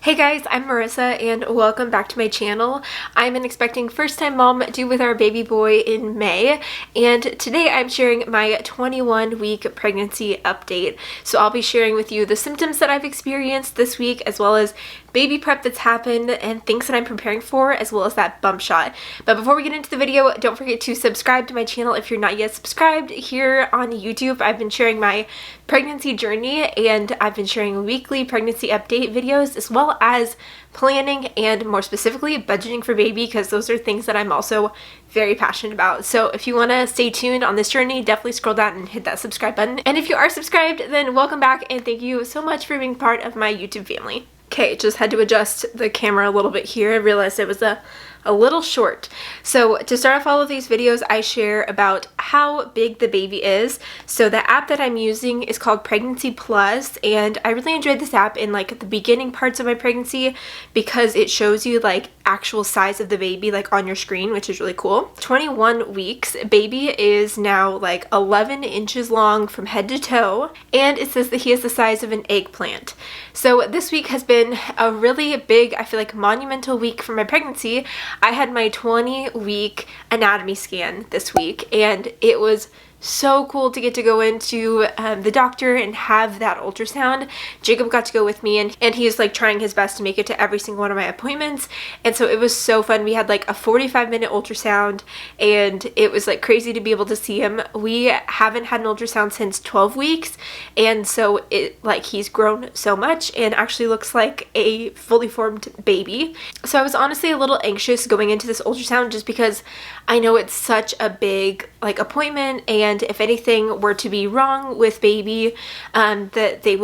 Hey guys, I'm Marissa and welcome back to my channel. I'm an expecting first-time mom due with our baby boy in May, and today I'm sharing my 21-week pregnancy update. So I'll be sharing with you the symptoms that I've experienced this week, as well as baby prep that's happened and things that I'm preparing for, as well as that bump shot. But before we get into the video, don't forget to subscribe to my channel if you're not yet subscribed. Here on YouTube, I've been sharing my pregnancy journey, and I've been sharing weekly pregnancy update videos, as well as planning and more specifically budgeting for baby, because those are things that I'm also very passionate about. So if you want to stay tuned on this journey, definitely scroll down and hit that subscribe button. And if you are subscribed, then welcome back and thank you so much for being part of my YouTube family. Okay, just had to adjust the camera a little bit here. I realized it was a little short. So to start off all of these videos, I share about how big the baby is. So the app that I'm using is called Pregnancy Plus, and I really enjoyed this app in like the beginning parts of my pregnancy because it shows you like actual size of the baby like on your screen, which is really cool. 21 weeks, baby is now like 11 inches long from head to toe, and it says that he is the size of an eggplant. So this week has been a really big, I feel like monumental week for my pregnancy. I had my 20-week anatomy scan this week, and it was so cool to get to go into the doctor and have that ultrasound. Jacob got to go with me, and he's like trying his best to make it to every single one of my appointments, and so it was so fun. We had like a 45-minute ultrasound, and it was like crazy to be able to see him. We haven't had an ultrasound since 12 weeks, and so it like he's grown so much and actually looks like a fully formed baby. So I was honestly a little anxious going into this ultrasound just because I know it's such a big like appointment, and if anything were to be wrong with baby, that they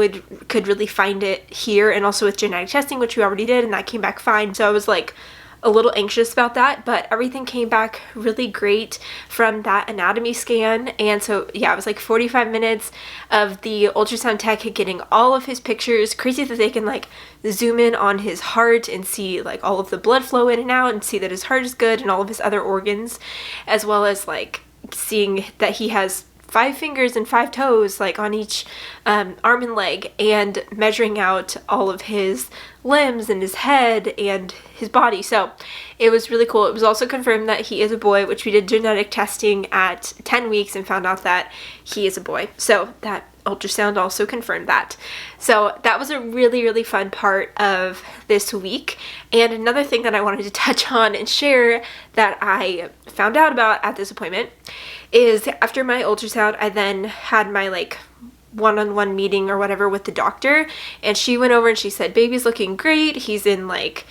could really find it here, and also with genetic testing, which we already did, and that came back fine. So I was like a little anxious about that, but everything came back really great from that anatomy scan. And so yeah, it was like 45 minutes of the ultrasound tech getting all of his pictures. Crazy that they can like zoom in on his heart and see like all of the blood flow in and out, and see that his heart is good and all of his other organs, as well as like seeing that he has 5 fingers and 5 toes like on each arm and leg, and measuring out all of his limbs and his head and his body. So it was really cool. It was also confirmed that he is a boy, which we did genetic testing at 10 weeks and found out that he is a boy. So that ultrasound also confirmed that. So that was a really, really fun part of this week. And another thing that I wanted to touch on and share that I found out about at this appointment is after my ultrasound, I then had my like one-on-one meeting or whatever with the doctor, and she went over and she said, baby's looking great. He's in like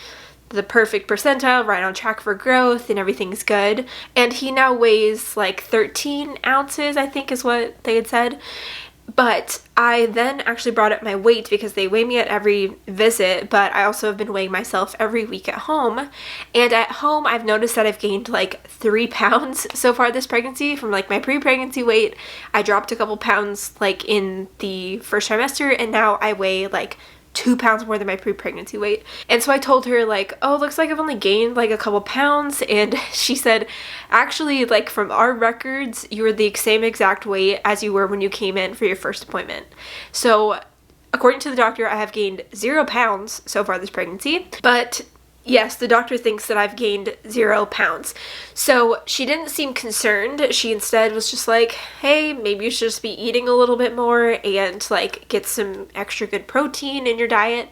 the perfect percentile, right on track for growth, and everything's good. And he now weighs like 13 ounces, I think is what they had said. But I then actually brought up my weight because they weigh me at every visit, but I also have been weighing myself every week at home. And at home, I've noticed that I've gained like 3 pounds so far this pregnancy from like my pre-pregnancy weight. I dropped a couple pounds like in the first trimester, and now I weigh like 2 pounds more than my pre-pregnancy weight. And so I told her like, oh, looks like I've only gained like a couple pounds. And she said, actually, like from our records, you were the same exact weight as you were when you came in for your first appointment. So according to the doctor, I have gained 0 pounds so far this pregnancy, but yes, the doctor thinks that I've gained 0 pounds. So she didn't seem concerned. She instead was just like, hey, maybe you should just be eating a little bit more and like get some extra good protein in your diet.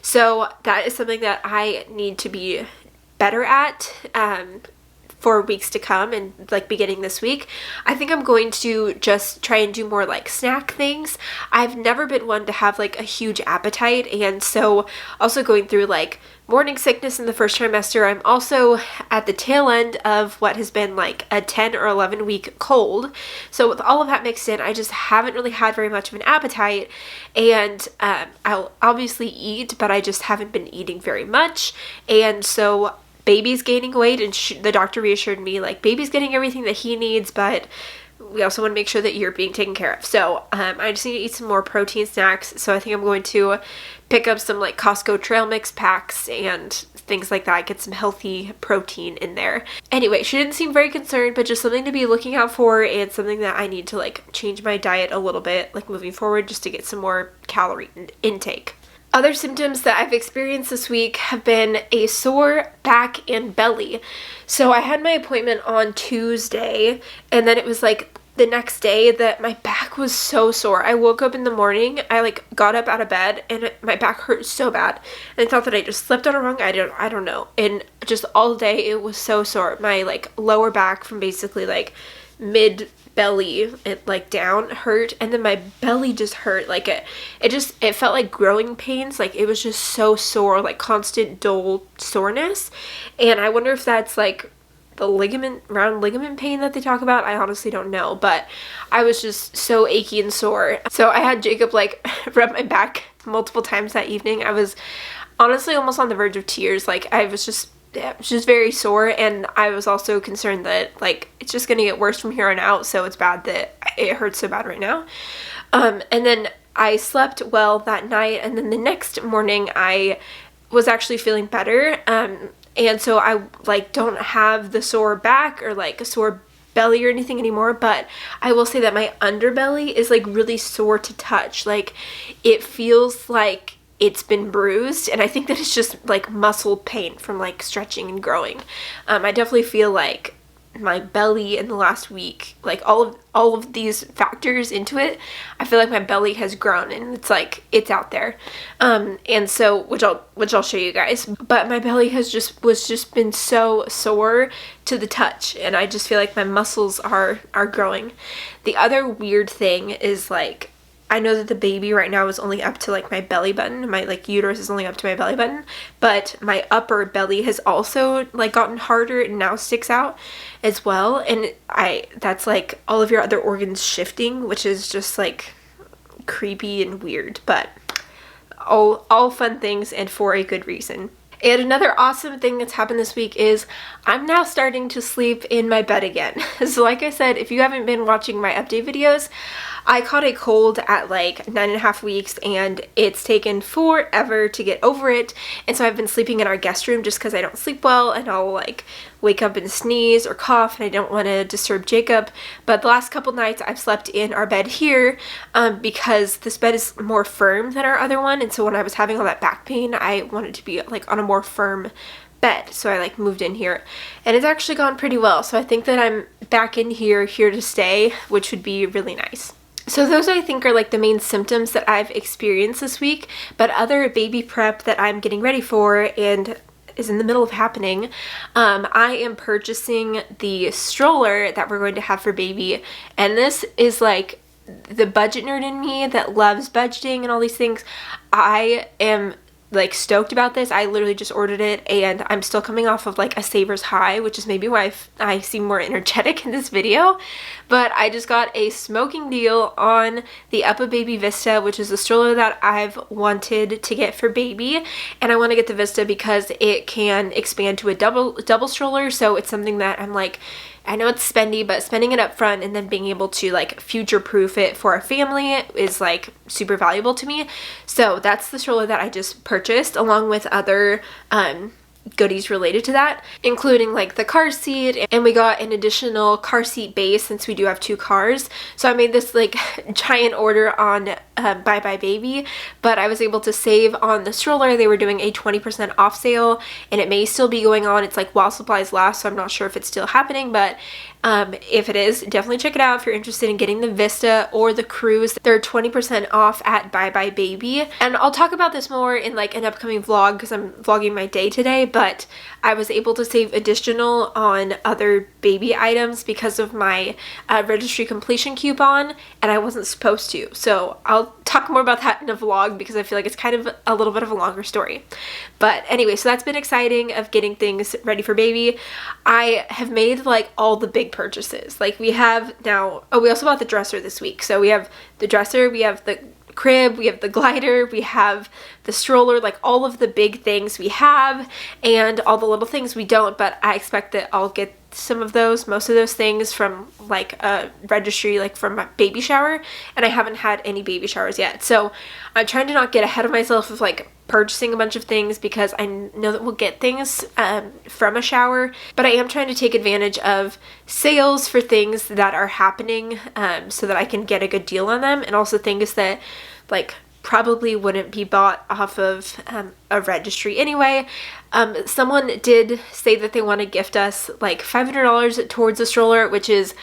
So that is something that I need to be better at for weeks to come, and like beginning this week. I think I'm going to just try and do more like snack things. I've never been one to have like a huge appetite, and so also going through like morning sickness in the first trimester. I'm also at the tail end of what has been like a 10 or 11 week cold. So with all of that mixed in, I just haven't really had very much of an appetite, and I'll obviously eat, but I just haven't been eating very much. And so baby's gaining weight, and the doctor reassured me like baby's getting everything that he needs, but we also want to make sure that you're being taken care of. So I just need to eat some more protein snacks. So I think I'm going to pick up some like Costco trail mix packs and things like that, get some healthy protein in there. Anyway, she didn't seem very concerned, but just something to be looking out for, and something that I need to like change my diet a little bit like moving forward, just to get some more calorie intake. Other symptoms that I've experienced this week have been a sore back and belly. So I had my appointment on Tuesday, and then it was like the next day that my back was so sore. I woke up in the morning, I like got up out of bed and my back hurt so bad. And I thought that I just slept on it wrong. I don't know. And just all day it was so sore. My like lower back from basically like mid belly, it like down hurt, and then my belly just hurt. Like it felt like growing pains. Like it was just so sore, like constant dull soreness. And I wonder if that's like the round ligament pain that they talk about. I honestly don't know, but I was just so achy and sore. So I had Jacob like rub my back multiple times that evening. I was honestly almost on the verge of tears. Like I was just very sore, and I was also concerned that like it's just gonna get worse from here on out, so it's bad that it hurts so bad right now. And then I slept well that night, and then the next morning I was actually feeling better. And so I like don't have the sore back or like a sore belly or anything anymore, but I will say that my underbelly is like really sore to touch. Like it feels like it's been bruised, and I think that it's just like muscle pain from like stretching and growing. I definitely feel like my belly in the last week, like all of these factors into it, I feel like my belly has grown, and it's like it's out there. And so which I'll show you guys, but my belly has just been so sore to the touch, and I just feel like my muscles are growing. The other weird thing is like I know that the baby right now is only up to like my belly button. My like uterus is only up to my belly button, but my upper belly has also like gotten harder and now sticks out as well. And that's like all of your other organs shifting, which is just like creepy and weird, but all fun things and for a good reason. And another awesome thing that's happened this week is I'm now starting to sleep in my bed again. So like I said, if you haven't been watching my update videos, I caught a cold at like 9.5 weeks, and it's taken forever to get over it. And so I've been sleeping in our guest room just because I don't sleep well, and I'll like wake up and sneeze or cough, and I don't want to disturb Jacob. But the last couple nights I've slept in our bed here because this bed is more firm than our other one. And so when I was having all that back pain, I wanted to be like on a more firm bed, so I like moved in here, and it's actually gone pretty well. So I think that I'm back in here to stay, which would be really nice. So those I think are like the main symptoms that I've experienced this week, but other baby prep that I'm getting ready for and is in the middle of happening. I am purchasing the stroller that we're going to have for baby, and this is like the budget nerd in me that loves budgeting and all these things. I am like stoked about this. I literally just ordered it, and I'm still coming off of like a Savers high, which is maybe why I seem more energetic in this video. But I just got a smoking deal on the Uppa Baby Vista, which is the stroller that I've wanted to get for baby. And I want to get the Vista because it can expand to a double stroller, so it's something that I'm like, I know it's spendy, but spending it up front and then being able to like future-proof it for a family is like super valuable to me. So that's the stroller that I just purchased, along with other goodies related to that, including like the car seat, and we got an additional car seat base since we do have 2 cars. So I made this like giant order on Bye Bye Baby, but I was able to save on the stroller. They were doing a 20% off sale, and it may still be going on. It's like while supplies last, so I'm not sure if it's still happening, but if it is, definitely check it out if you're interested in getting the Vista or the Cruise. They're 20% off at Bye Bye Baby. And I'll talk about this more in like an upcoming vlog because I'm vlogging my day today, but I was able to save additional on other baby items because of my registry completion coupon, and I wasn't supposed to. So I'll talk more about that in a vlog because I feel like it's kind of a little bit of a longer story. But anyway, so that's been exciting of getting things ready for baby. I have made like all the big purchases. Like we have now, we also bought the dresser this week. So we have the dresser, we have the crib, we have the glider, we have the stroller, like all of the big things we have, and all the little things we don't, but I expect that I'll get most of those things from like a registry, like from my baby shower, and I haven't had any baby showers yet. So I'm trying to not get ahead of myself of like purchasing a bunch of things because I know that we'll get things from a shower, but I am trying to take advantage of sales for things that are happening so that I can get a good deal on them, and also things that like probably wouldn't be bought off of a registry anyway. Someone did say that they want to gift us like $500 towards the stroller, which is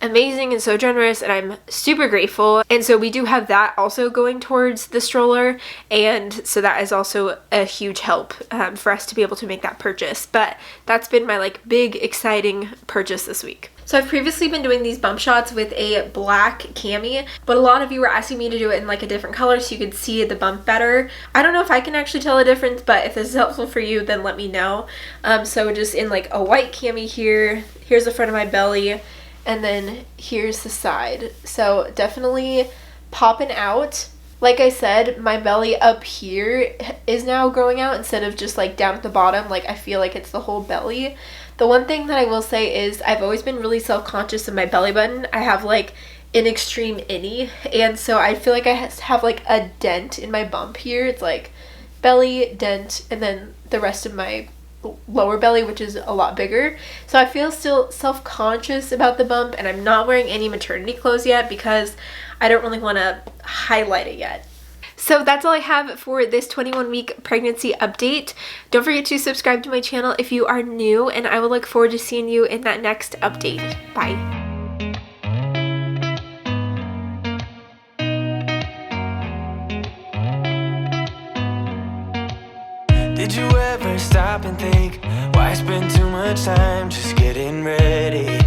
amazing and so generous, and I'm super grateful. And so we do have that also going towards the stroller, and so that is also a huge help for us to be able to make that purchase. But that's been my like big exciting purchase this week. So I've previously been doing these bump shots with a black cami, but a lot of you were asking me to do it in like a different color so you could see the bump better. I don't know if I can actually tell a difference, but if this is helpful for you, then let me know. So just in like a white cami here, here's the front of my belly, and then here's the side. So definitely popping out. Like I said, my belly up here is now growing out instead of just like down at the bottom. Like I feel like it's the whole belly. The one thing that I will say is I've always been really self-conscious of my belly button. I have like an extreme innie, and so I feel like I have like a dent in my bump here. It's like belly, dent, and then the rest of my lower belly, which is a lot bigger. So I feel still self-conscious about the bump, and I'm not wearing any maternity clothes yet because I don't really want to highlight it yet. So that's all I have for this 21-week pregnancy update. Don't forget to subscribe to my channel if you are new, and I will look forward to seeing you in that next update. Bye. Did you ever stop and think, why spend too much time just getting ready?